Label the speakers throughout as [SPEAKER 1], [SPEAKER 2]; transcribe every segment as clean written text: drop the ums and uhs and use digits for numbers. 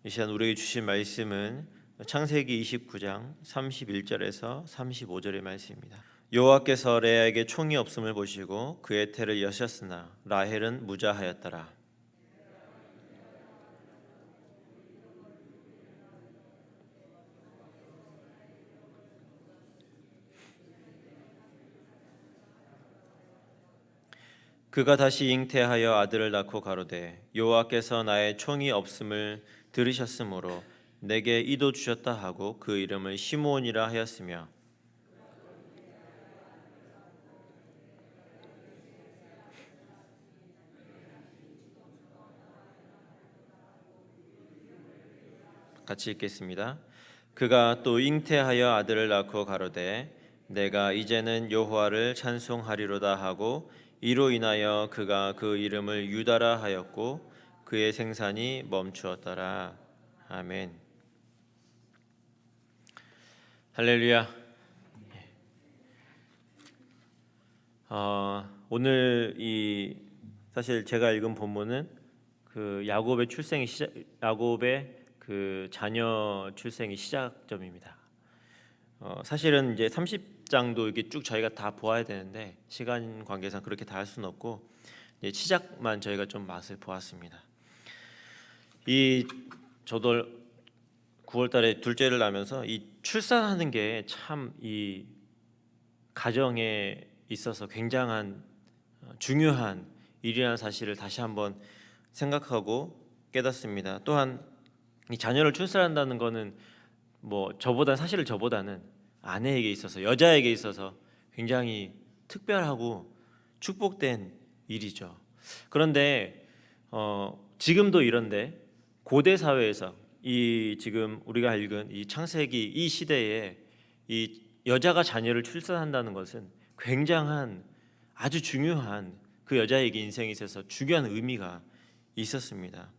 [SPEAKER 1] 이 시간 우리에게 주신 말씀은 창세기 29장 31절에서 35절의 말씀입니다. 여호와께서 레아에게 총이 없음을 보시고 그의 태를 여셨으나 라헬은 무자하였더라. 그가 다시 잉태하여 아들을 낳고 가로되 여호와께서 나의 총이 없음을 들으셨으므로 내게 이도 주셨다 하고 그 이름을 시므온이라 하였으며 같이 읽겠습니다. 그가 또 잉태하여 아들을 낳고 가로되 내가 이제는 여호와를 찬송하리로다 하고 이로 인하여 그가 그 이름을 유다라 하였고 그의 생산이 멈추었더라. 아멘. 할렐루야. 오늘 사실 제가 읽은 본문은 그 야곱의 그 자녀 출생의 시작점입니다. 사실은 이제 30장도 이게 쭉 저희가 다 보아야 되는데 시간 관계상 그렇게 다 할 수는 없고 이제 시작만 저희가 좀 맛을 보았습니다. 저도 9월달에 둘째를 낳으면서 이 출산하는 게 참 이 가정에 있어서 굉장한 중요한 일이라는 사실을 다시 한번 생각하고 깨닫습니다. 또한 이 자녀를 출산한다는 거는 저보다는 아내에게 있어서 여자에게 있어서 굉장히 특별하고 축복된 일이죠. 그런데 지금도 이런데 고대 사회에서 지금 우리가 읽은 이 창세기 이 시대에 이 여자가 자녀를 출산한다는 것은 굉장한 아주 중요한 그 여자에게 인생에 있어서 중요한 의미가 있었습니다.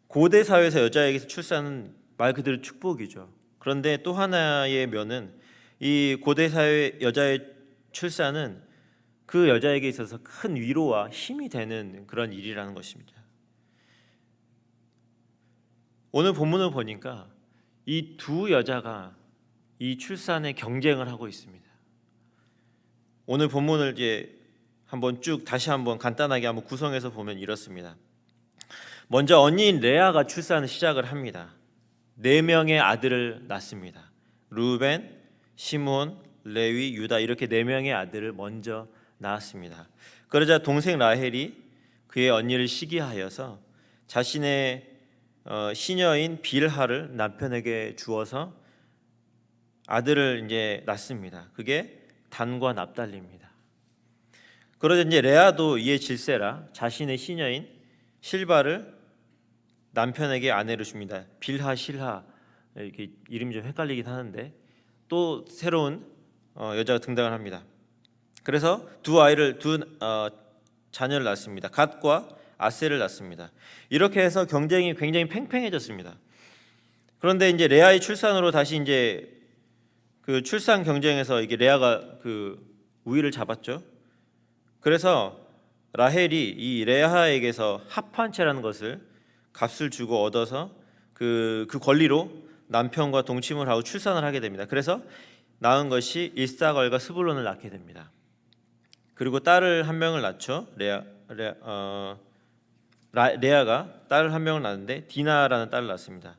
[SPEAKER 1] 고대 사회에서 여자에게서 출산은 말 그대로 축복이죠. 그런데 또 하나의 면은 이 고대 사회 여자의 출산은 그 여자에게 있어서 큰 위로와 힘이 되는 그런 일이라는 것입니다. 오늘 본문을 보니까 이 두 여자가 이 출산에 경쟁을 하고 있습니다. 오늘 본문을 이제 다시 한번 간단하게 한번 구성해서 보면 이렇습니다. 먼저 언니인 레아가 출산을 시작을 합니다. 4명의 아들을 낳습니다. 루벤, 시므온, 레위, 유다 이렇게 4명의 아들을 먼저 낳았습니다. 그러자 동생 라헬이 그의 언니를 시기하여서 자신의 시녀인 빌하를 남편에게 주어서 아들을 이제 낳습니다. 그게 단과 납달리입니다. 그러자 이제 레아도 이에 질세라 자신의 시녀인 실바를 남편에게 아내로 줍니다. 빌하, 실하 이렇게 이름이 좀 헷갈리긴 하는데 또 새로운 여자가 등장을 합니다. 그래서 두 자녀를 낳습니다. 갓과 아셀을 낳습니다. 이렇게 해서 경쟁이 굉장히 팽팽해졌습니다. 그런데 이제 레아의 출산으로 다시 이제 그 출산 경쟁에서 이게 레아가 그 우위를 잡았죠. 그래서 라헬이 이 레아에게서 합판체라는 것을 값을 주고 얻어서 그 권리로 남편과 동침을 하고 출산을 하게 됩니다. 그래서 낳은 것이 일사걸과 스불론을 낳게 됩니다. 그리고 딸을 한 명을 낳죠. 레아가 딸을 한 명을 낳는데 디나라는 딸을 낳습니다.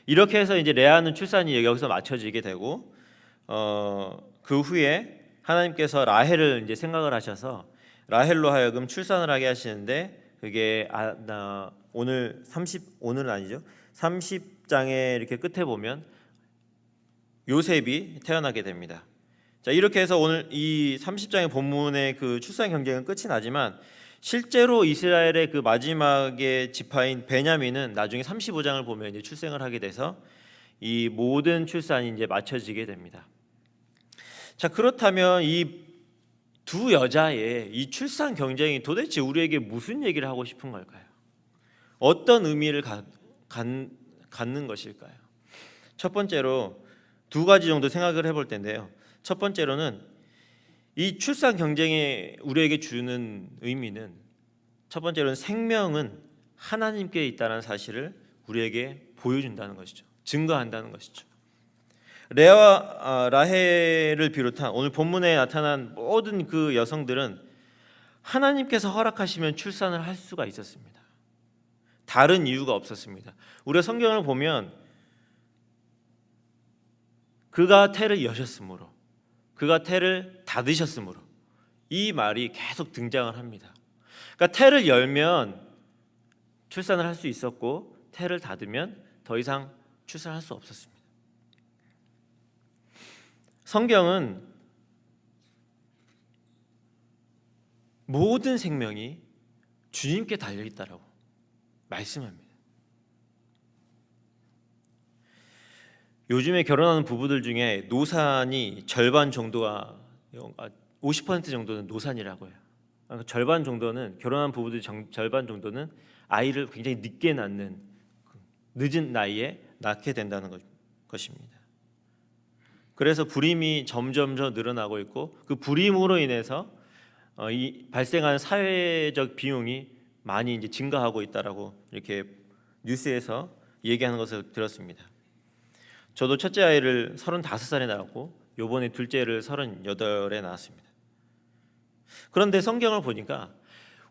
[SPEAKER 1] 이렇게 해서 이제 레아는 출산이 여기서 맞춰지게 되고 그 후에 하나님께서 라헬을 이제 생각을 하셔서 라헬로 하여금 출산을 하게 하시는데 그게 오늘은 아니죠. 30장의 이렇게 끝에 보면 요셉이 태어나게 됩니다. 자, 이렇게 해서 오늘 이 30장의 본문의 그 출산 경쟁은 끝이 나지만 실제로 이스라엘의 그 마지막의 지파인 베냐민은 나중에 35장을 보면 이제 출생을 하게 돼서 이 모든 출산이 이제 맞춰지게 됩니다. 자, 그렇다면 이 두 여자의 이 출산 경쟁이 도대체 우리에게 무슨 얘기를 하고 싶은 걸까요? 어떤 의미를 갖는 것일까요? 첫 번째로 두 가지 정도 생각을 해볼 텐데요. 첫 번째로는 이 출산 경쟁이 우리에게 주는 의미는 첫 번째로는 생명은 하나님께 있다는 사실을 우리에게 보여준다는 것이죠. 증거한다는 것이죠. 레아와 라헬을 비롯한 오늘 본문에 나타난 모든 그 여성들은 하나님께서 허락하시면 출산을 할 수가 있었습니다. 다른 이유가 없었습니다. 우리가 성경을 보면 그가 태를 여셨으므로, 그가 태를 닫으셨으므로, 이 말이 계속 등장을 합니다. 그러니까 태를 열면 출산을 할 수 있었고 태를 닫으면 더 이상 출산할 수 없었습니다. 성경은 모든 생명이 주님께 달려 있다라고 말씀합니다. 요즘에 결혼하는 부부들 중에 노산이 절반 정도가 50% 정도는 노산이라고 해요. 그러니까 절반 정도는 결혼한 부부들 절반 정도는 아이를 굉장히 늦게 낳는, 늦은 나이에 낳게 된다는 것입니다. 그래서 불임이 점점 늘어나고 있고 그 불임으로 인해서 이 발생하는 사회적 비용이 많이 이제 증가하고 있다라고 이렇게 뉴스에서 얘기하는 것을 들었습니다. 저도 첫째 아이를 35살에 낳았고 요번에 둘째를 38에 낳았습니다. 그런데 성경을 보니까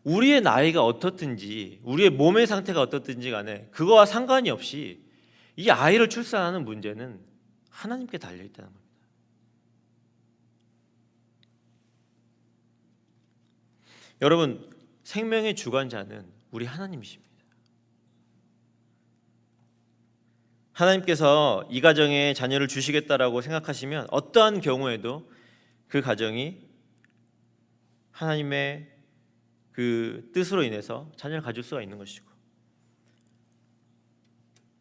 [SPEAKER 1] 우리의 나이가 어떻든지 우리의 몸의 상태가 어떻든지 간에 그거와 상관이 없이 이 아이를 출산하는 문제는 하나님께 달려 있다는 겁니다. 여러분, 생명의 주관자는 우리 하나님이십니다. 하나님께서 이 가정에 자녀를 주시겠다라고 생각하시면 어떠한 경우에도 그 가정이 하나님의 그 뜻으로 인해서 자녀를 가질 수가 있는 것이고,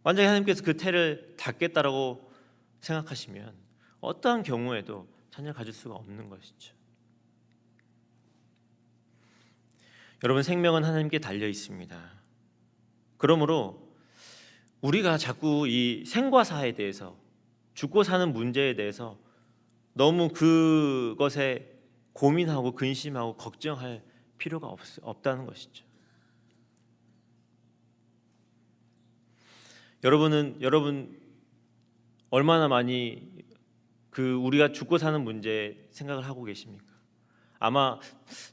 [SPEAKER 1] 만약에 하나님께서 그 태를 닫겠다라고 생각하시면 어떠한 경우에도 자녀를 가질 수가 없는 것이죠. 여러분, 생명은 하나님께 달려 있습니다. 그러므로 우리가 자꾸 이 생과 사에 대해서, 죽고 사는 문제에 대해서 너무 그것에 고민하고 근심하고 걱정할 필요가 없다는 것이죠. 여러분 얼마나 많이 그 우리가 죽고 사는 문제 생각을 하고 계십니까? 아마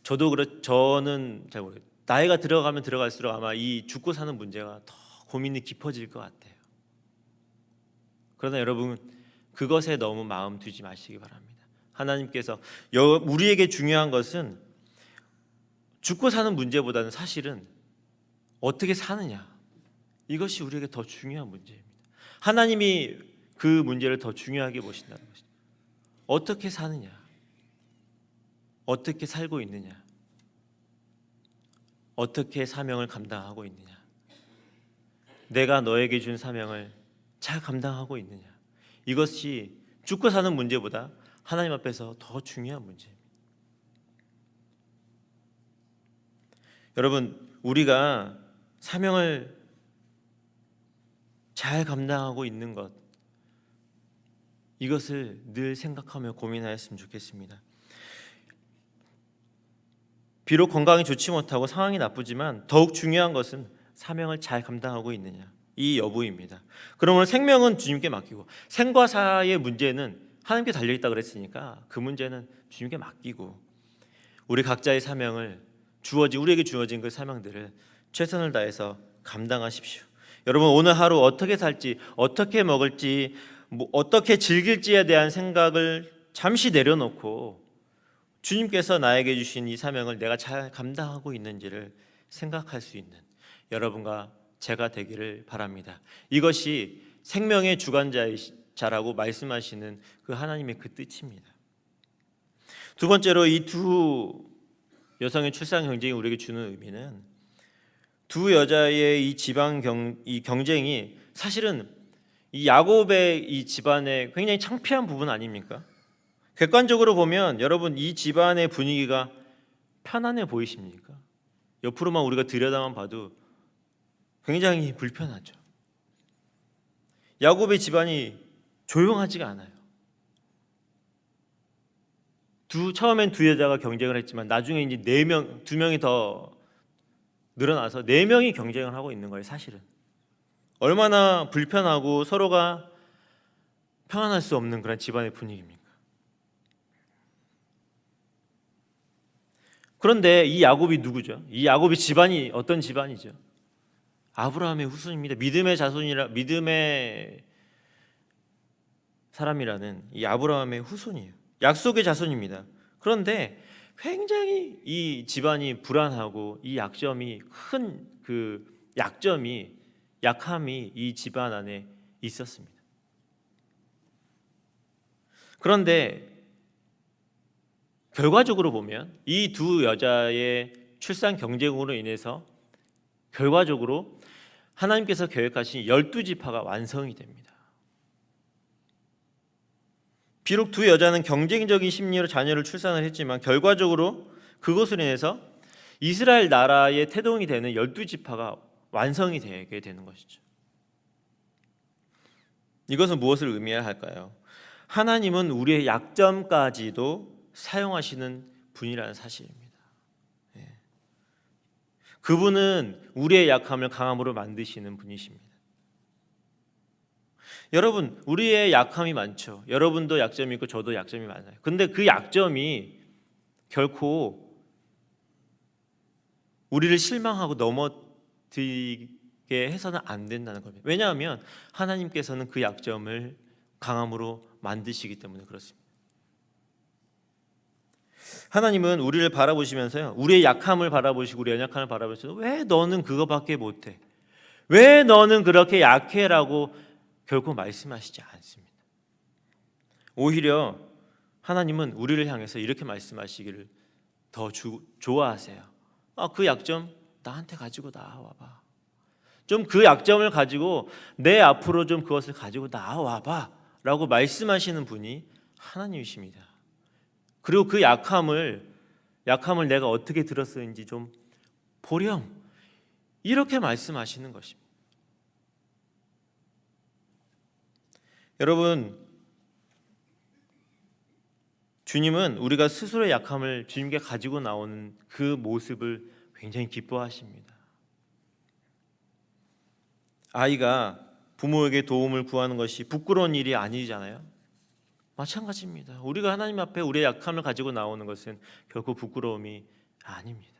[SPEAKER 1] 저는 잘 모르겠어요. 나이가 들어가면 들어갈수록 아마 이 죽고 사는 문제가 더 고민이 깊어질 것 같아요. 그러나 여러분, 그것에 너무 마음 두지 마시기 바랍니다. 하나님께서 우리에게 중요한 것은 죽고 사는 문제보다는 사실은 어떻게 사느냐, 이것이 우리에게 더 중요한 문제입니다. 하나님이 그 문제를 더 중요하게 보신다는 것입니다. 어떻게 사느냐, 어떻게 살고 있느냐, 어떻게 사명을 감당하고 있느냐, 내가 너에게 준 사명을 잘 감당하고 있느냐, 이것이 죽고 사는 문제보다 하나님 앞에서 더 중요한 문제입니다. 여러분, 우리가 사명을 잘 감당하고 있는 것, 이것을 늘 생각하며 고민하였으면 좋겠습니다. 비록 건강이 좋지 못하고 상황이 나쁘지만 더욱 중요한 것은 사명을 잘 감당하고 있느냐, 이 여부입니다. 그러므로 생명은 주님께 맡기고 생과 사의 문제는 하나님께 달려있다 그랬으니까 그 문제는 주님께 맡기고 우리 각자의 사명을 우리에게 주어진 그 사명들을 최선을 다해서 감당하십시오. 여러분, 오늘 하루 어떻게 살지, 어떻게 먹을지, 어떻게 즐길지에 대한 생각을 잠시 내려놓고 주님께서 나에게 주신 이 사명을 내가 잘 감당하고 있는지를 생각할 수 있는 여러분과 제가 되기를 바랍니다. 이것이 생명의 주관자라고 말씀하시는 그 하나님의 그 뜻입니다. 두 번째로, 이 두 여성의 출산 경쟁이 우리에게 주는 의미는 두 여자의 이 경쟁이 사실은 이 야곱의 이 집안의 굉장히 창피한 부분 아닙니까? 객관적으로 보면 여러분, 이 집안의 분위기가 편안해 보이십니까? 옆으로만 우리가 들여다만 봐도 굉장히 불편하죠. 야곱의 집안이 조용하지가 않아요. 처음엔 두 여자가 경쟁을 했지만 나중에 이제 두 명이 더 늘어나서 4명이 경쟁을 하고 있는 거예요. 사실은 얼마나 불편하고 서로가 평안할 수 없는 그런 집안의 분위기입니까? 그런데 이 야곱이 누구죠? 이 야곱이 집안이 어떤 집안이죠? 아브라함의 후손입니다. 믿음의 자손이라, 믿음의 사람이라는 이 아브라함의 후손이에요. 약속의 자손입니다. 그런데 굉장히 이 집안이 불안하고 이 약점이 큰 그 약함이 이 집안 안에 있었습니다. 그런데 결과적으로 보면 이 두 여자의 출산 경쟁으로 인해서 결과적으로 하나님께서 계획하신 12지파가 완성이 됩니다. 비록 두 여자는 경쟁적인 심리로 자녀를 출산을 했지만 결과적으로 그것으로 인해서 이스라엘 나라의 태동이 되는 12지파가 완성이 되게 되는 것이죠. 이것은 무엇을 의미할까요? 하나님은 우리의 약점까지도 사용하시는 분이라는 사실입니다. 그분은 우리의 약함을 강함으로 만드시는 분이십니다. 여러분, 우리의 약함이 많죠. 여러분도 약점이 있고 저도 약점이 많아요. 근데 그 약점이 결코 우리를 실망하고 넘어뜨리게 해서는 안 된다는 겁니다. 왜냐하면 하나님께서는 그 약점을 강함으로 만드시기 때문에 그렇습니다. 하나님은 우리를 바라보시면서요, 우리의 약함을 바라보시고 우리의 연약함을 바라보시면서 왜 너는 그거밖에 못해? 왜 너는 그렇게 약해라고 결코 말씀하시지 않습니다. 오히려 하나님은 우리를 향해서 이렇게 말씀하시기를 더 좋아하세요. 그 약점 나한테 가지고 나와봐. 좀 그 약점을 가지고 내 앞으로 좀 그것을 가지고 나와봐 라고 말씀하시는 분이 하나님이십니다. 그리고 그 약함을 내가 어떻게 들었는지 좀 보렴, 이렇게 말씀하시는 것입니다. 여러분, 주님은 우리가 스스로의 약함을 주님께 가지고 나오는 그 모습을 굉장히 기뻐하십니다. 아이가 부모에게 도움을 구하는 것이 부끄러운 일이 아니잖아요. 마찬가지입니다. 우리가 하나님 앞에 우리의 약함을 가지고 나오는 것은 결코 부끄러움이 아닙니다.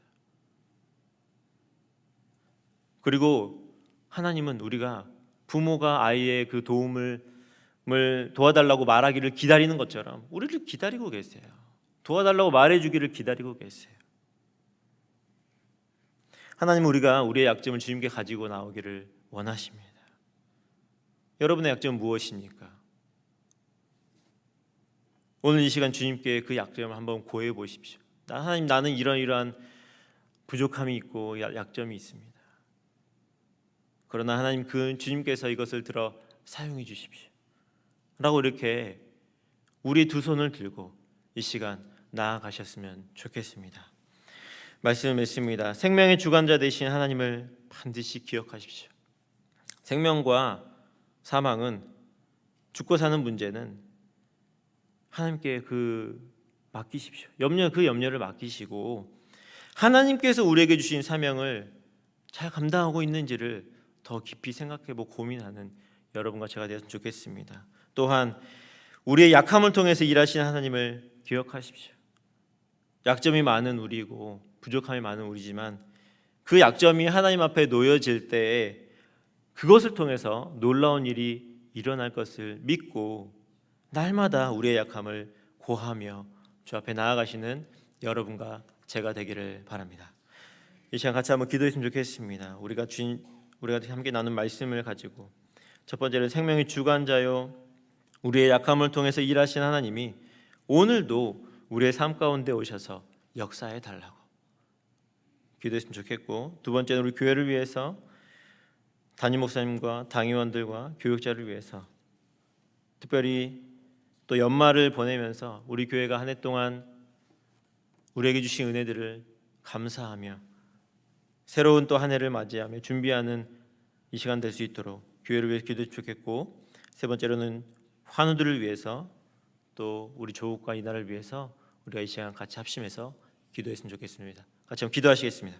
[SPEAKER 1] 그리고 하나님은 우리가 부모가 아이의 그 도움을 도와달라고 말하기를 기다리는 것처럼 우리를 기다리고 계세요. 도와달라고 말해주기를 기다리고 계세요. 하나님은 우리가 우리의 약점을 주님께 가지고 나오기를 원하십니다. 여러분의 약점은 무엇입니까? 오늘 이 시간 주님께 그 약점을 한번 고해 보십시오. 하나님, 나는 이러이러한 부족함이 있고 약점이 있습니다. 그러나 하나님, 그 주님께서 이것을 들어 사용해 주십시오 라고 이렇게 우리 두 손을 들고 이 시간 나아가셨으면 좋겠습니다. 말씀을 맺습니다. 생명의 주관자 되신 하나님을 반드시 기억하십시오. 생명과 사망은, 죽고 사는 문제는 하나님께 맡기십시오. 그 염려를 맡기시고 하나님께서 우리에게 주신 사명을 잘 감당하고 있는지를 더 깊이 생각해보고 고민하는 여러분과 제가 되었으면 좋겠습니다. 또한 우리의 약함을 통해서 일하시는 하나님을 기억하십시오. 약점이 많은 우리고 부족함이 많은 우리지만 그 약점이 하나님 앞에 놓여질 때에 그것을 통해서 놀라운 일이 일어날 것을 믿고 날마다 우리의 약함을 고하며 주 앞에 나아가시는 여러분과 제가 되기를 바랍니다. 이 시간 같이 한번 기도했으면 좋겠습니다. 우리가 함께 나눈 말씀을 가지고 첫 번째는 생명의 주관자요 우리의 약함을 통해서 일하신 하나님이 오늘도 우리의 삶 가운데 오셔서 역사해 달라고 기도했으면 좋겠고, 두 번째는 우리 교회를 위해서 담임 목사님과 당의원들과 교육자를 위해서, 특별히 또 연말을 보내면서 우리 교회가 한 해 동안 우리에게 주신 은혜들을 감사하며 새로운 또 한 해를 맞이하며 준비하는 이 시간 될 수 있도록 교회를 위해서 기도했으면 좋겠고, 세 번째로는 환우들을 위해서 또 우리 조국과 이 나라를 위해서 우리가 이 시간 같이 합심해서 기도했으면 좋겠습니다. 같이 한번 기도하시겠습니다.